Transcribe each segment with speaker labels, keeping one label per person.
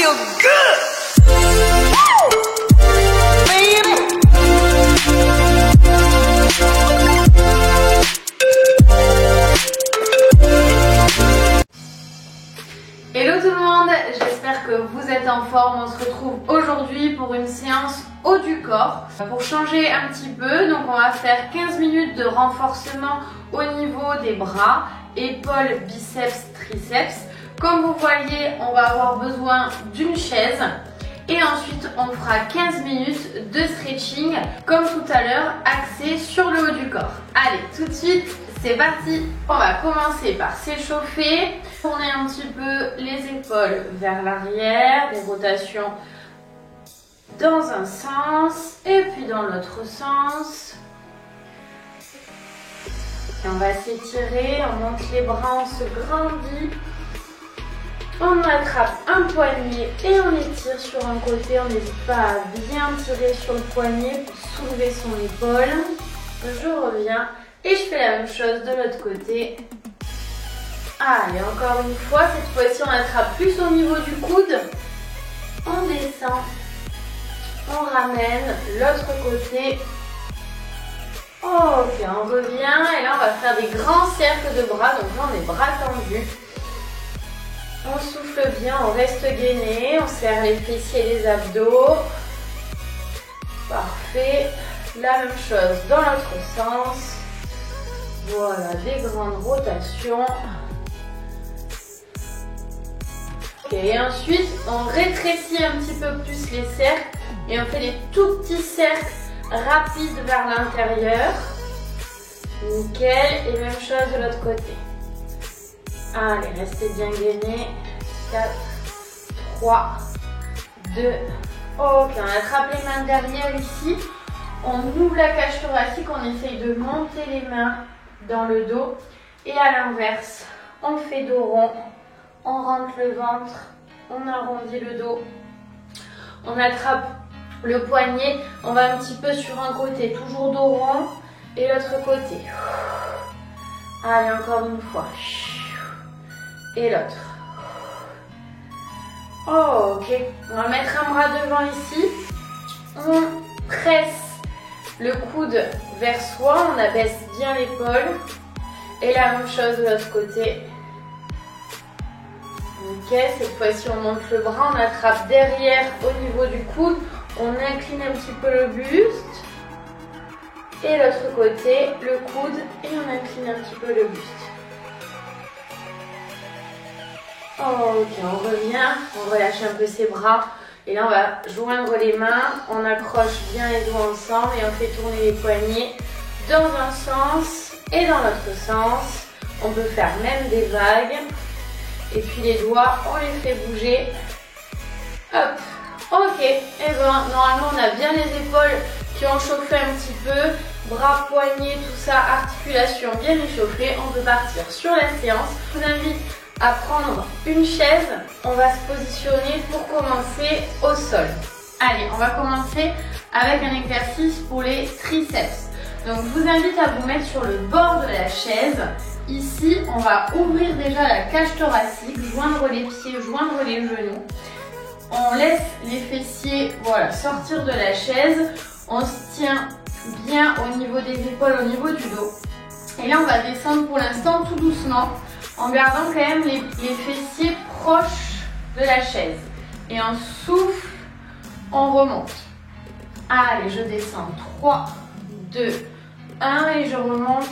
Speaker 1: feel good.
Speaker 2: Hello tout le monde, j'espère que vous êtes en forme. On se retrouve aujourd'hui pour une séance haut du corps. Pour changer un petit peu, donc on va faire 15 minutes de renforcement au niveau des bras, épaules, biceps, triceps. Comme vous voyez, on va avoir besoin d'une chaise. Et ensuite, on fera 15 minutes de stretching, comme tout à l'heure, axé sur le haut du corps. Allez, tout de suite, c'est parti. On va commencer par s'échauffer. Tourner un petit peu les épaules vers l'arrière, des rotations dans un sens et puis dans l'autre sens. Et on va s'étirer, on monte les bras, on se grandit. On attrape un poignet et on étire sur un côté. On n'hésite pas à bien tirer sur le poignet pour soulever son épaule. Je reviens et je fais la même chose de l'autre côté. Allez, encore une fois. Cette fois-ci, on attrape plus au niveau du coude. On descend. On ramène l'autre côté. Ok, on revient. Et là, on va faire des grands cercles de bras. Donc là, on est bras tendus. On souffle bien, on reste gainé, on serre les fessiers et les abdos. Parfait. La même chose dans l'autre sens. Voilà, des grandes rotations. Ok, et ensuite, on rétrécit un petit peu plus les cercles et on fait des tout petits cercles rapides vers l'intérieur. Nickel. Et même chose de l'autre côté. Allez, restez bien gainés. 4, 3, 2. Ok, on attrape les mains derrière ici. On ouvre la cage thoracique. On essaye de monter les mains dans le dos. Et à l'inverse, on fait dos rond. On rentre le ventre. On arrondit le dos. On attrape le poignet. On va un petit peu sur un côté. Toujours dos rond. Et l'autre côté. Allez, encore une fois. Et l'autre. Oh, ok. On va mettre un bras devant ici. On presse le coude vers soi. On abaisse bien l'épaule. Et la même chose de l'autre côté. Ok. Cette fois-ci, on monte le bras. On attrape derrière au niveau du coude. On incline un petit peu le buste. Et l'autre côté, le coude. Et on incline un petit peu le buste. Ok, on revient, on relâche un peu ses bras et là on va joindre les mains, on accroche bien les doigts ensemble et on fait tourner les poignets dans un sens et dans l'autre sens. On peut faire même des vagues et puis les doigts on les fait bouger. Hop, ok, et bien normalement on a bien les épaules qui ont chauffé un petit peu, bras, poignets, tout ça, articulations bien échauffées. On peut partir sur la séance. Je vous invite à prendre une chaise, on va se positionner pour commencer au sol. Allez, on va commencer avec un exercice pour les triceps. Donc je vous invite à vous mettre sur le bord de la chaise. Ici, on va ouvrir déjà la cage thoracique, joindre les pieds, joindre les genoux. On laisse les fessiers, voilà, sortir de la chaise. On se tient bien au niveau des épaules, au niveau du dos. Et là, on va descendre pour l'instant tout doucement, en gardant quand même les fessiers proches de la chaise. Et on souffle, on remonte. Allez, je descends. 3, 2, 1 et je remonte.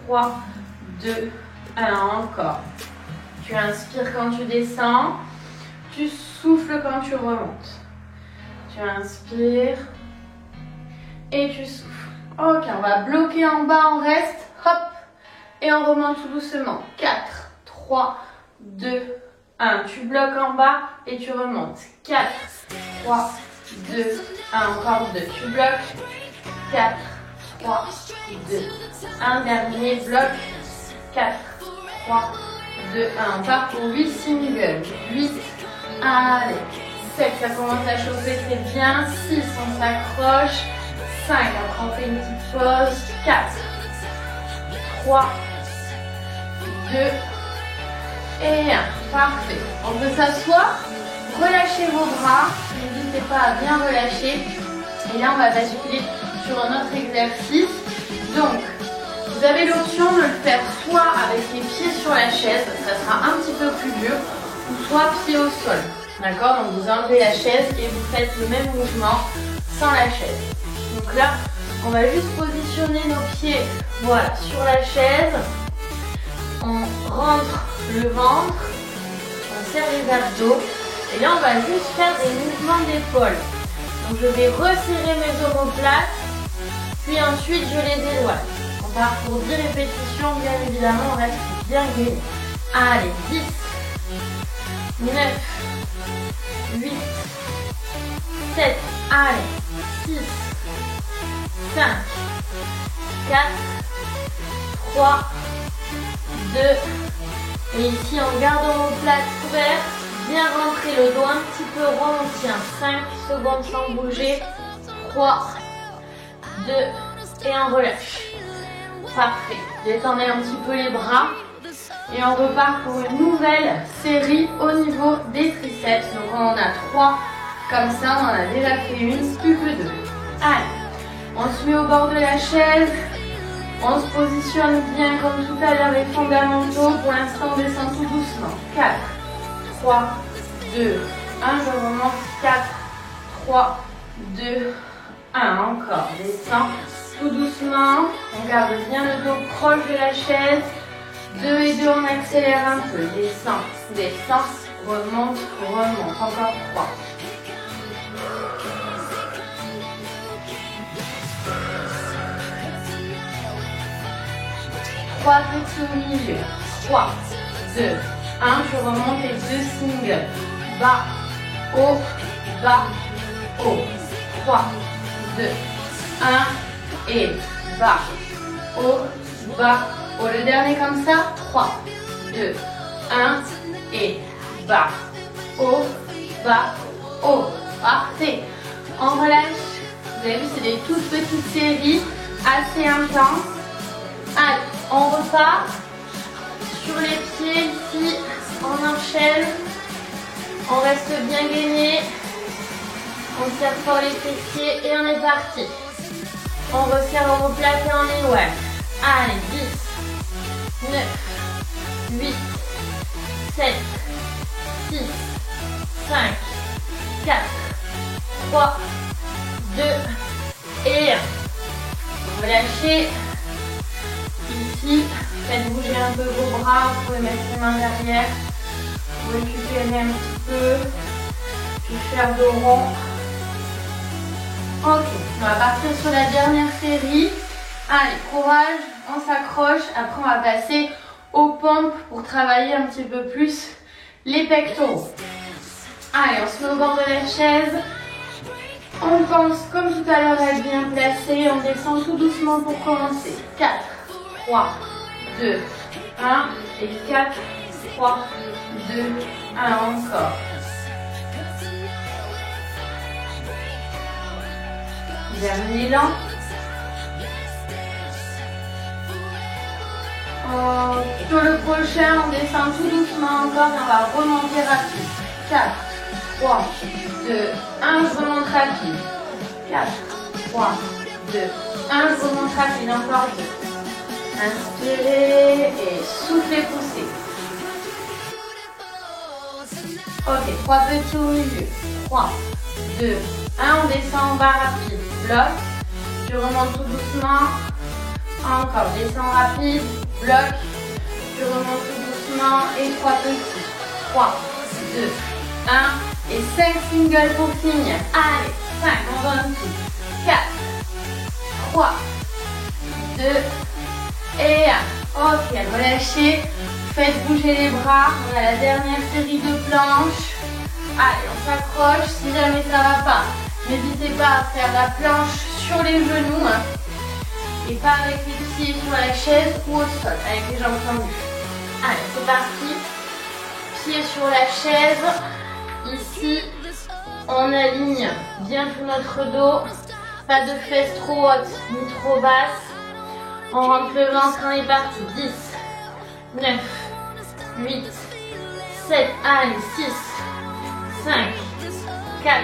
Speaker 2: 3, 2, 1. Encore. Tu inspires quand tu descends. Tu souffles quand tu remontes. Tu inspires et tu souffles. Ok, on va bloquer en bas, on reste. Hop. Et on remonte tout doucement. 4, 3, 2, 1. Tu bloques en bas et tu remontes. 4, 3, 2, 1. Encore 2. Tu bloques. 4, 3, 2, 1. Dernier bloc. 4, 3, 2, 1. On part pour 8 singles. 8. Allez. 7. Ça commence à chauffer. C'est bien. 6. On s'accroche. 5. Après on fait une petite pause. 4, 3, 2 et 1. Parfait. On peut s'asseoir, relâchez vos bras, n'hésitez pas à bien relâcher. Et là, on va basculer sur un autre exercice. Donc, vous avez l'option de le faire soit avec les pieds sur la chaise, ça sera un petit peu plus dur, ou soit pieds au sol. D'accord? Donc, vous enlevez la chaise et vous faites le même mouvement sans la chaise. Donc là, on va juste positionner nos pieds, voilà, sur la chaise. On rentre le ventre, on serre les abdos. Et là, on va juste faire des mouvements d'épaule. Donc, je vais resserrer mes omoplates, puis ensuite, je les éloigne. On part pour 10 répétitions, bien évidemment, on reste bien gainé. Allez, 10, 9, 8, 7, allez, 6, 5, 4, 3, 2, et ici, on garde l'omoplate ouverte. Bien rentrer le dos un petit peu rond, on tient 5 secondes sans bouger. 3, 2 et on relâche. Parfait. Détendez un petit peu les bras et on repart pour une nouvelle série au niveau des triceps. Donc on en a 3 comme ça, on en a déjà fait une, plus que 2. Allez, on se met au bord de la chaise. On se positionne bien comme tout à l'heure les fondamentaux. Pour l'instant, on descend tout doucement. 4, 3, 2, 1, je remonte, 4, 3, 2, 1, encore, descend tout doucement, on garde bien le dos proche de la chaise, 2 et 2, on accélère un peu, descend, descend, remonte, remonte, encore 3. Trois petits au milieu, 3, 2, 1, je remonte les 2 singles, bas, haut, 3, 2, 1 et bas, haut, bas, haut. Le dernier comme ça, 3, 2, 1 et bas, haut, bas, haut. Parfait. On relâche. Vous avez vu, c'est des toutes petites séries assez intenses. Allez, on repart. Sur les pieds ici, on enchaîne, on reste bien gainé, on serre fort les fessiers et on est parti. On resserre l'omoplate et on éloigne. Allez, 10, 9, 8, 7, 6, 5, 4, 3, 2 et 1. Relâchez. Ici, faites bouger un peu vos bras, vous pouvez mettre les mains derrière, vous récupérez un petit peu, puis faire dos rond. Ok, on va partir sur la dernière série. Allez, courage, on s'accroche. Après, on va passer aux pompes pour travailler un petit peu plus les pectoraux. Allez, on se met au bord de la chaise. On pense, comme tout à l'heure, à être bien placé. On descend tout doucement pour commencer. 4, 3, 2, 1 et 4, 3, 2, 1 encore. Dernier élan. Sur le prochain, on descend tout doucement encore et on va remonter rapide. 4, 3, 2, 1, je remonte rapide. 4, 3, 2, 1, je remonte rapide. Encore 2. Inspirez et soufflez, poussez. Ok, 3 petits au milieu. 3, 2, 1, on descend en bas rapide. Bloc. Je remonte tout doucement. Encore, descends rapide. Bloc. Je remonte tout doucement. Et 3 petits. 3, 2, 1. Et 5 singles pour finir. Allez, 5, on donne tout. 4, 3, 2, et 1. Ok, relâchez. Faites bouger les bras. On a la dernière série de planches. Allez, on s'accroche. Si jamais ça ne va pas, n'hésitez pas à faire la planche sur les genoux. Et pas avec les pieds sur la chaise ou au sol, avec les jambes tendues. Allez, c'est parti. Pieds sur la chaise. Ici, on aligne bien tout notre dos. Pas de fesses trop hautes ni trop basses. On rentre le ventre, on est parti. 10, 9, 8, 7, allez, 6, 5, 4,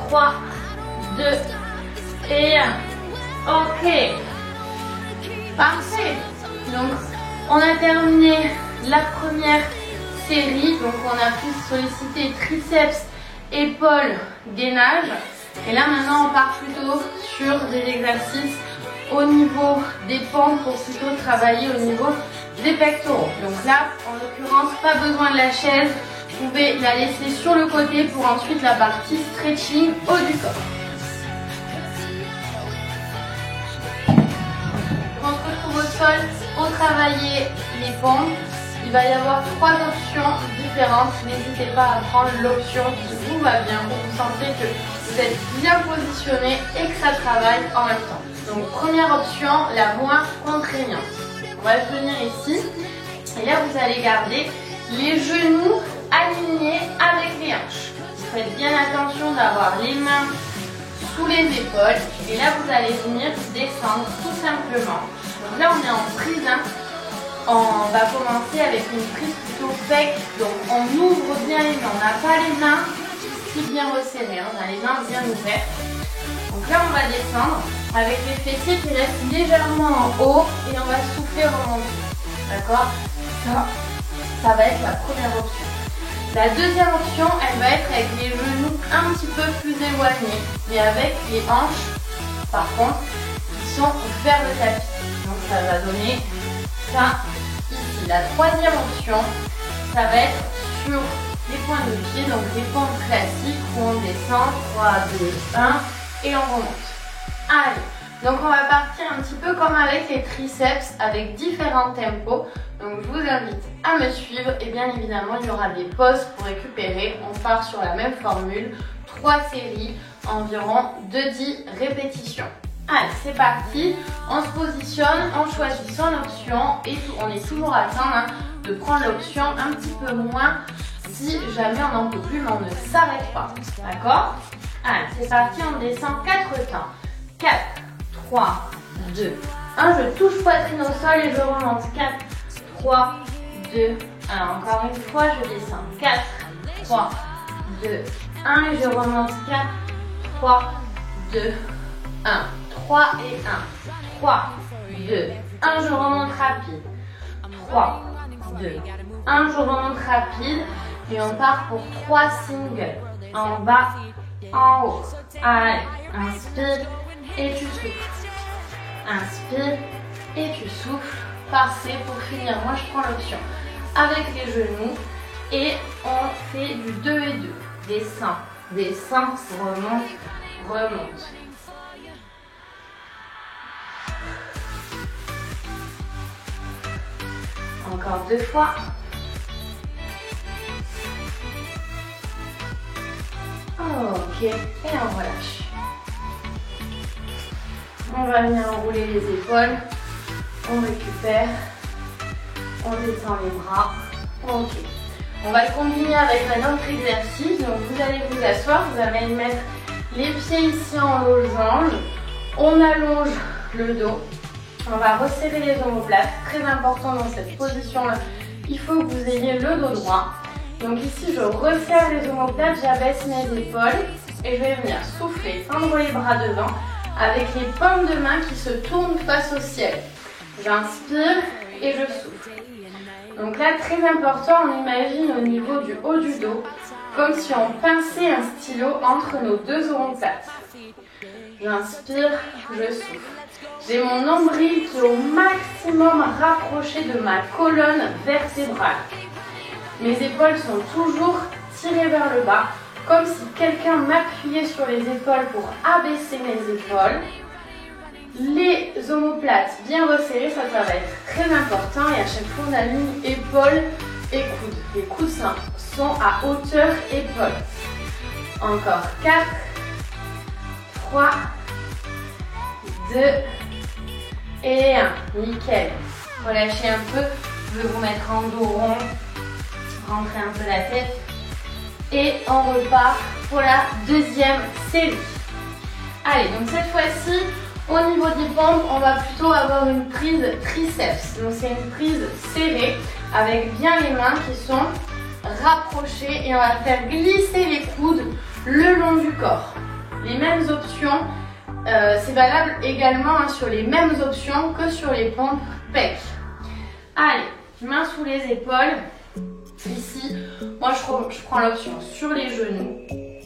Speaker 2: 3, 2 et 1. Ok. Parfait. Donc, on a terminé la première série. Donc, on a pu solliciter triceps, épaules, gainage. Et là, maintenant, on part plutôt sur des exercices au niveau des pompes pour plutôt travailler au niveau des pectoraux. Donc là, en l'occurrence, pas besoin de la chaise. Vous pouvez la laisser sur le côté pour ensuite la partie stretching haut du corps. On se retrouve au sol pour travailler les pompes. Il va y avoir 3 options différentes. N'hésitez pas à prendre l'option qui vous va bien pour vous sentir que vous êtes bien positionné et que ça travaille en même temps. Donc première option, la moins contraignante. On va venir ici et là vous allez garder les genoux alignés avec les hanches. Vous faites bien attention d'avoir les mains sous les épaules et là vous allez venir descendre tout simplement. Donc là on est en prise. On va commencer avec une prise plutôt pec, donc on ouvre bien les mains, on n'a pas les mains si bien resserrées, on a les mains bien ouvertes. Donc là on va descendre avec les fessiers qui restent légèrement en haut et on va souffler remonter. D'accord? Ça va être la première option. La deuxième option, elle va être avec les genoux un petit peu plus éloignés, mais avec les hanches par contre qui sont vers le tapis. Donc ça va donner ça ici. La troisième option, ça va être sur les points de pied, donc les pompes classiques où on descend 3, 2, 1 et on remonte. Allez, donc on va partir un petit peu comme avec les triceps avec différents tempos. Donc je vous invite à me suivre et bien évidemment il y aura des pauses pour récupérer. On part sur la même formule, 3 séries, environ de 10 répétitions. Allez, c'est parti, on se positionne, on choisit son option et on est toujours à temps de prendre l'option un petit peu moins si jamais on n'en peut plus mais on ne s'arrête pas. D'accord? Allez, c'est parti, on descend 4 temps. 4, 3, 2, 1, je touche poitrine au sol et je remonte. 4, 3, 2, 1. Encore une fois, je descends. 4, 3, 2, 1 et je remonte. 4, 3, 2, 1. 3 et 1. 3, 2, 1, je remonte rapide. 3, 2, 1, je remonte rapide. Et on part pour 3 singles. En bas, en haut. Allez, inspire et tu souffles. Inspire et tu souffles. Parfait, pour finir, moi je prends l'option avec les genoux et on fait du 2 et 2. Descend, descend, remonte, remonte. Encore 2 fois. Ok, et on relâche. On va venir enrouler les épaules. On récupère. On descend les bras. Ok. On va le combiner avec un autre exercice. Donc vous allez vous asseoir. Vous allez mettre les pieds ici en losange. On allonge le dos. On va resserrer les omoplates. Très important dans cette position-là. Il faut que vous ayez le dos droit. Donc ici, je resserre les omoplates, j'abaisse mes épaules et je vais venir souffler, tendre les bras devant avec les paumes de main qui se tournent face au ciel. J'inspire et je souffle. Donc là, très important, on imagine au niveau du haut du dos, comme si on pinçait un stylo entre nos deux omoplates. J'inspire, je souffle. J'ai mon nombril qui est au maximum rapproché de ma colonne vertébrale. Mes épaules sont toujours tirées vers le bas, comme si quelqu'un m'appuyait sur les épaules pour abaisser mes épaules. Les omoplates bien resserrées, ça va être très important. Et à chaque fois, on aligne épaules et coudes. Les coudes sont à hauteur épaule. Encore 4, 3, 2 et 1. Nickel. Relâchez un peu. Je vais vous mettre en dos rond. Rentrez un peu la tête. Et on repart pour la deuxième série. Allez, donc cette fois-ci, au niveau des pompes, on va plutôt avoir une prise triceps. Donc c'est une prise serrée avec bien les mains qui sont rapprochées et on va faire glisser les coudes le long du corps. Les mêmes options, c'est valable également hein, sur les mêmes options que sur les pompes pecs. Allez, mains sous les épaules. Ici, moi je prends l'option sur les genoux.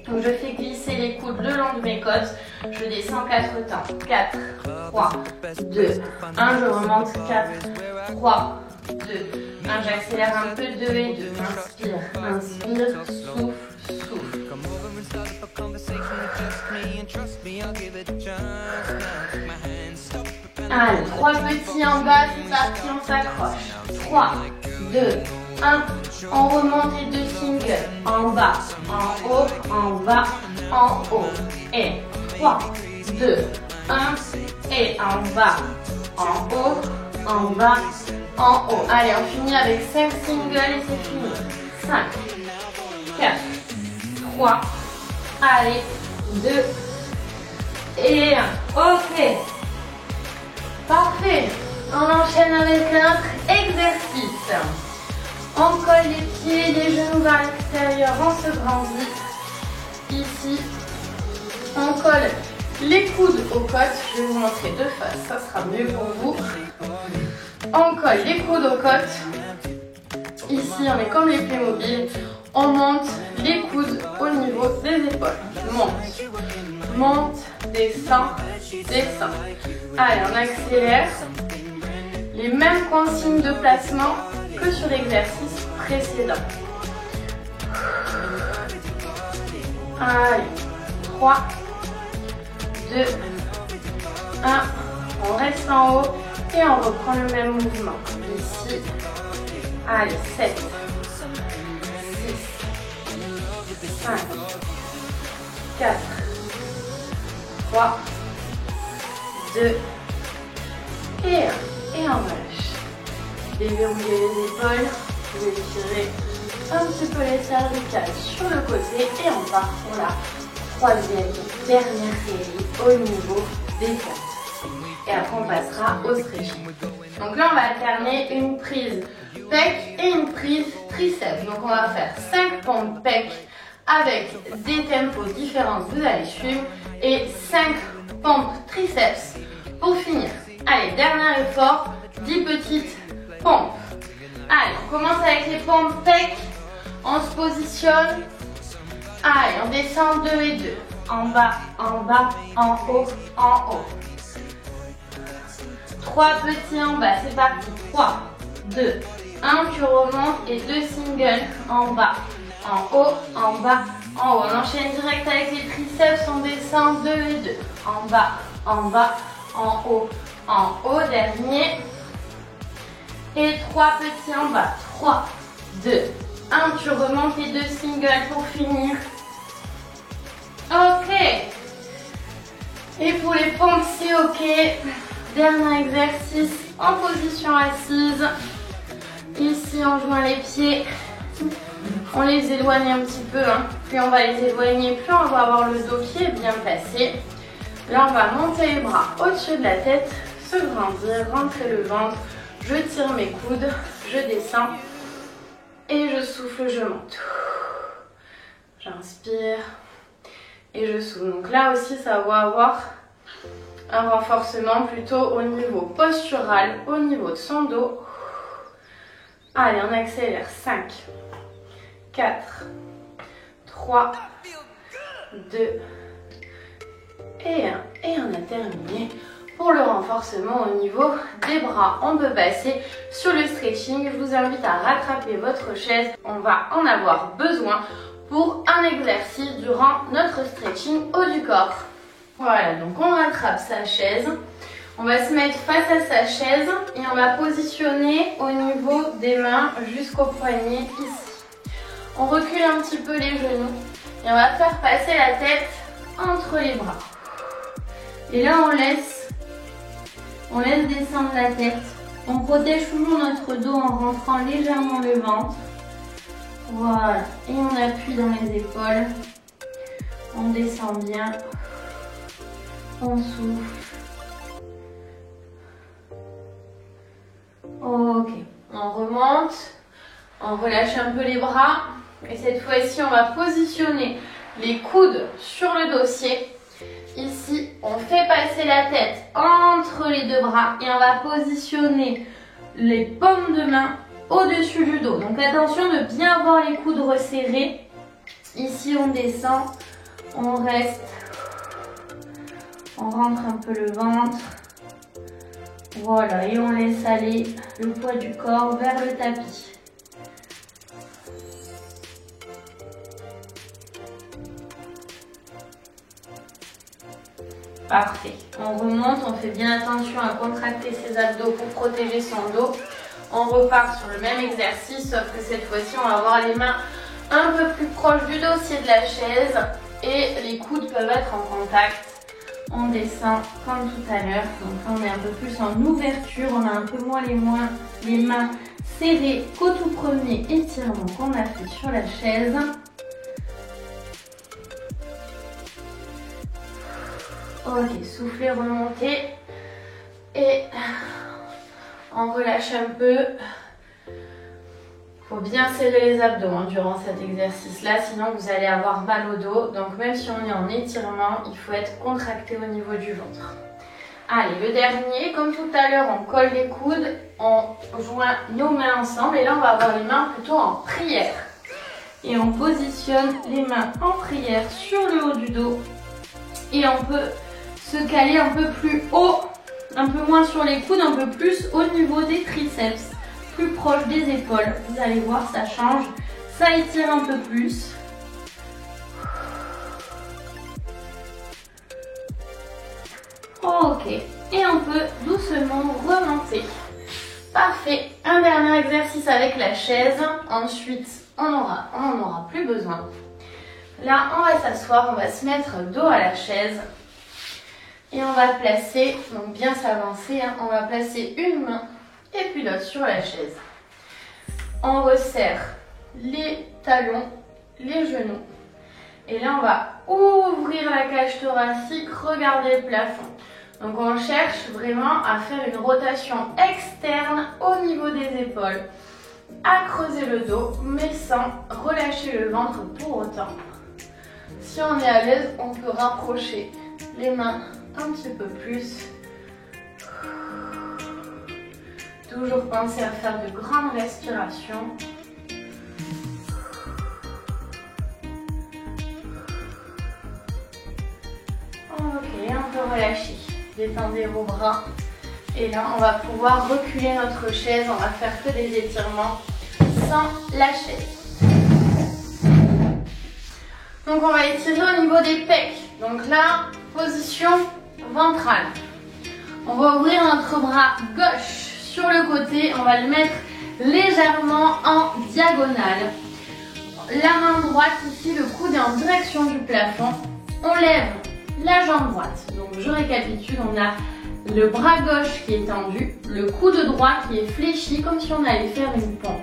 Speaker 2: Donc je fais glisser les coudes le long de mes côtes. Je descends 4 temps. 4, 3, 2, 1. Je remonte 4, 3, 2, 1. J'accélère un peu. 2 et 2. Inspire, inspire, souffle, souffle. Allez, 3 petits en bas, c'est parti, on s'accroche. 3, 2, 1. On remonte les 2 singles. En bas, en haut, en bas, en haut. Et 3, 2, 1. Et en bas, en haut, en bas, en haut. Allez, on finit avec 5 singles et c'est fini. 5, 4, 3. Allez, 2 et 1. Ok. Parfait. On enchaîne avec notre exercice. On colle les pieds, les genoux vers l'extérieur, on se grandit. Ici, on colle les coudes aux côtes. Je vais vous montrer de face, ça sera mieux pour vous. On colle les coudes aux côtes. Ici, on est comme les Playmobil. On monte les coudes au niveau des épaules. Monte, monte, descend, descend. Allez, on accélère. Les mêmes consignes de placement que sur l'exercice précédent. Allez, 3, 2, 1. On reste en haut et on reprend le même mouvement. Ici, allez, 7, 6, 5, 4, 3, 2 et 1. Et on relâche. Déverrouillez les épaules. Vous étirez un petit peu les cervicales sur le côté et on part pour la troisième, dernière série au niveau des pompes. Et après on passera au stretching. Donc là on va alterner une prise pec et une prise triceps. Donc on va faire 5 pompes pec avec des tempos différents, vous allez suivre, et 5 pompes triceps pour finir. Allez, dernier effort, 10 petites pompes. Allez, on commence avec les pompes pec. On se positionne. Allez, on descend 2 et 2. En bas, en haut, en haut. 3 petits en bas, c'est parti. 3, 2, 1, tu remontes et 2 singles en bas, en haut, en bas, en haut. On enchaîne direct avec les triceps, on descend 2 et 2. En bas, en haut, dernier. Et 3 petits en bas. 3, 2, 1. Tu remontes les 2 singles pour finir. Ok. Et pour les pompes, c'est ok. Dernier exercice en position assise. Ici, on joint les pieds. On les éloigne un petit peu. Hein. Plus on va les éloigner, plus on va avoir le dos qui est bien placé. Là, on va monter les bras au-dessus de la tête, se grandir, rentrer le ventre. Je tire mes coudes, je descends et je souffle, je monte. J'inspire et je souffle. Donc là aussi, ça va avoir un renforcement plutôt au niveau postural, au niveau de son dos. Allez, on accélère. 5, 4, 3, 2 et 1. Et on a terminé. Pour le renforcement au niveau des bras, on peut passer sur le stretching. Je vous invite à rattraper votre chaise. On va en avoir besoin pour un exercice durant notre stretching haut du corps. Voilà, donc on rattrape sa chaise. On va se mettre face à sa chaise et on va positionner au niveau des mains jusqu'au poignet ici. On recule un petit peu les genoux et on va faire passer la tête entre les bras. Et là, on laisse descendre la tête. On protège toujours notre dos en rentrant légèrement le ventre. Voilà. Et on appuie dans les épaules. On descend bien. On souffle. Ok. On remonte. On relâche un peu les bras. Et cette fois-ci, on va positionner les coudes sur le dossier. Ici, on fait passer la tête entre les deux bras et on va positionner les paumes de main au-dessus du dos. Donc attention de bien avoir les coudes resserrés. Ici, on descend, on reste, on rentre un peu le ventre. Voilà, et on laisse aller le poids du corps vers le tapis. Parfait. On remonte, on fait bien attention à contracter ses abdos pour protéger son dos. On repart sur le même exercice, sauf que cette fois-ci, on va avoir les mains un peu plus proches du dossier de la chaise et les coudes peuvent être en contact. On descend comme tout à l'heure. Donc là, on est un peu plus en ouverture, on a un peu moins les mains serrées qu'au tout premier étirement qu'on a fait sur la chaise. Ok, soufflez, remontez et on relâche un peu. Il faut bien serrer les abdos durant cet exercice-là, sinon vous allez avoir mal au dos. Donc même si on est en étirement, il faut être contracté au niveau du ventre. Allez, le dernier, comme tout à l'heure, on colle les coudes, on joint nos mains ensemble et là on va avoir les mains plutôt en prière. Et on positionne les mains en prière sur le haut du dos et on peut se caler un peu plus haut, un peu moins sur les coudes, un peu plus au niveau des triceps, plus proche des épaules. Vous allez voir, ça change, ça étire un peu plus. Ok, et on peut doucement remonter. Parfait, un dernier exercice avec la chaise, ensuite on n'en aura plus besoin. Là, on va s'asseoir, on va se mettre dos à la chaise. Et on va placer, donc bien s'avancer, on va placer une main et puis l'autre sur la chaise. On resserre les talons, les genoux. Et là, on va ouvrir la cage thoracique, regarder le plafond. Donc on cherche vraiment à faire une rotation externe au niveau des épaules, à creuser le dos, mais sans relâcher le ventre pour autant. Si on est à l'aise, on peut rapprocher les mains un petit peu plus. Toujours penser à faire de grandes respirations. Ok, on peut relâcher. Détendez vos bras. Et là, on va pouvoir reculer notre chaise. On va faire que des étirements sans la chaise. Donc, on va étirer au niveau des pecs. Donc là, position ventrale. On va ouvrir notre bras gauche sur le côté. On va le mettre légèrement en diagonale. La main droite ici, le coude est en direction du plafond. On lève la jambe droite. Donc je récapitule, on a le bras gauche qui est tendu, le coude droit qui est fléchi comme si on allait faire une pompe.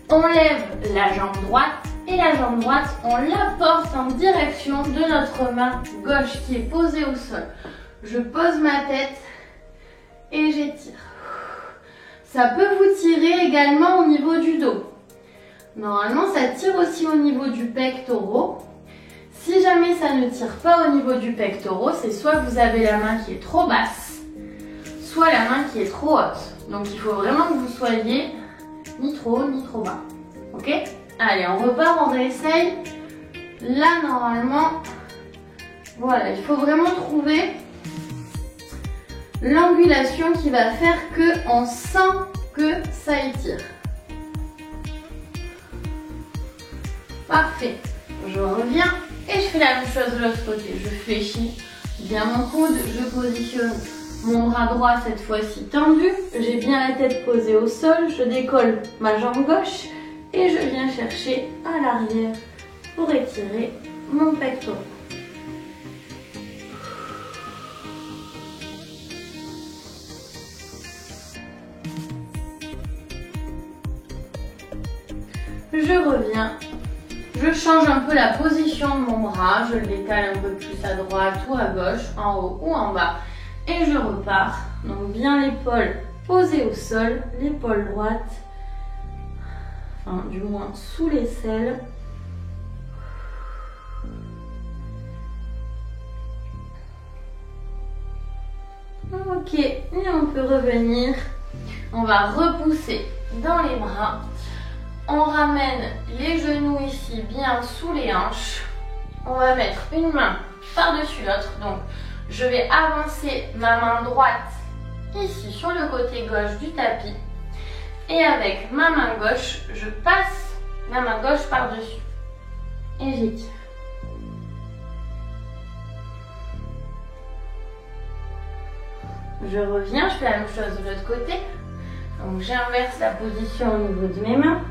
Speaker 2: On lève la jambe droite et la jambe droite, on la porte en direction de notre main gauche qui est posée au sol. Je pose ma tête et j'étire. Ça peut vous tirer également au niveau du dos. Normalement, ça tire aussi au niveau du pectoral. Si jamais ça ne tire pas au niveau du pectoral, c'est soit vous avez la main qui est trop basse, soit la main qui est trop haute. Donc il faut vraiment que vous soyez ni trop haut ni trop bas. Ok? Allez, on repart, on réessaye. Là, normalement, voilà, il faut vraiment trouver l'angulation qui va faire qu'on sent que ça étire. Parfait. Je reviens et je fais la même chose de l'autre côté. Je fléchis bien mon coude, je positionne mon bras droit cette fois-ci tendu. J'ai bien la tête posée au sol, je décolle ma jambe gauche et je viens chercher à l'arrière pour étirer mon pectoral. Je reviens, je change un peu la position de mon bras, je le décale un peu plus à droite ou à gauche, en haut ou en bas et je repars. Donc bien l'épaule posée au sol, l'épaule droite, enfin du moins sous l'aisselle. Ok, et on peut revenir. On va repousser dans les bras. On ramène les genoux ici bien sous les hanches. On va mettre une main par-dessus l'autre. Donc, je vais avancer ma main droite ici sur le côté gauche du tapis. Et avec ma main gauche, je passe ma main gauche par-dessus. Et j'étire. Je reviens, je fais la même chose de l'autre côté. Donc j'inverse la position au niveau de mes mains.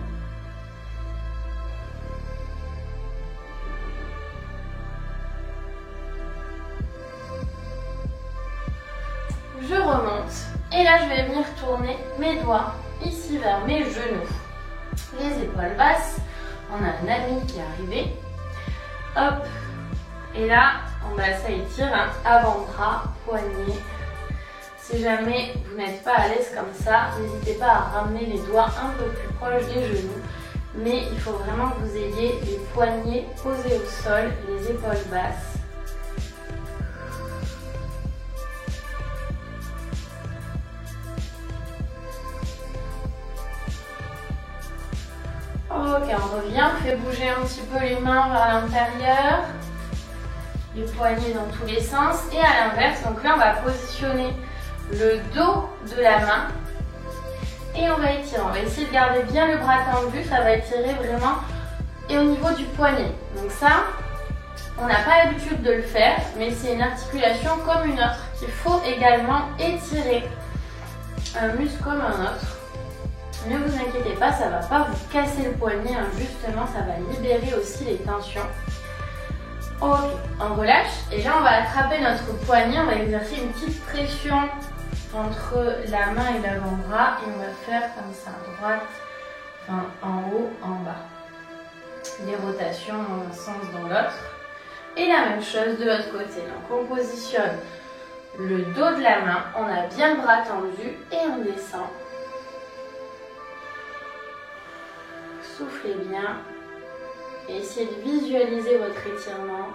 Speaker 2: Je remonte. Et là, je vais venir tourner mes doigts ici vers mes genoux. Les épaules basses. On a un ami qui est arrivé. Hop. Et là, ça étire. Hein. Avant-bras, poignet. Si jamais vous n'êtes pas à l'aise comme ça, n'hésitez pas à ramener les doigts un peu plus proches des genoux. Mais il faut vraiment que vous ayez les poignets posés au sol, les épaules basses. Ok, on revient, on fait bouger un petit peu les mains vers l'intérieur. Les poignets dans tous les sens. Et à l'inverse, donc là on va positionner le dos de la main et on va étirer. On va essayer de garder bien le bras tendu, ça va étirer vraiment et au niveau du poignet. Donc ça, on n'a pas l'habitude de le faire, mais c'est une articulation comme une autre qu'il faut également étirer. Un muscle comme un autre. Ne vous inquiétez pas, ça ne va pas vous casser le poignet, hein. Justement, ça va libérer aussi les tensions. Ok, on relâche et là on va attraper notre poignet, on va exercer une petite pression entre la main et l'avant-bras et on va faire comme ça, droite, enfin en haut, en bas. Des rotations dans un sens, dans l'autre. Et la même chose de l'autre côté. Donc on positionne le dos de la main, on a bien le bras tendu et on descend. Soufflez bien et essayez de visualiser votre étirement.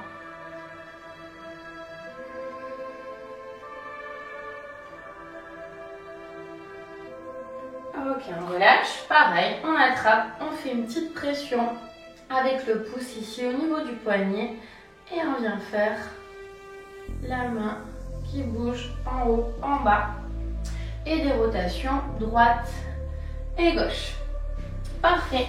Speaker 2: Ok, on relâche. Pareil, on attrape, on fait une petite pression avec le pouce ici au niveau du poignet et on vient faire la main qui bouge en haut, en bas et des rotations droite et gauche. Parfait.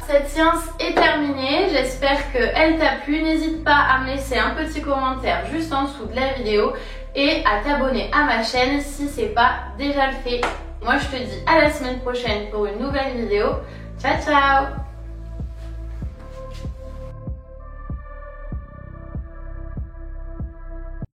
Speaker 2: Cette séance est terminée, j'espère qu'elle t'a plu. N'hésite pas à me laisser un petit commentaire juste en dessous de la vidéo et à t'abonner à ma chaîne si ce n'est pas déjà le fait. Moi je te dis à la semaine prochaine pour une nouvelle vidéo. Ciao ciao!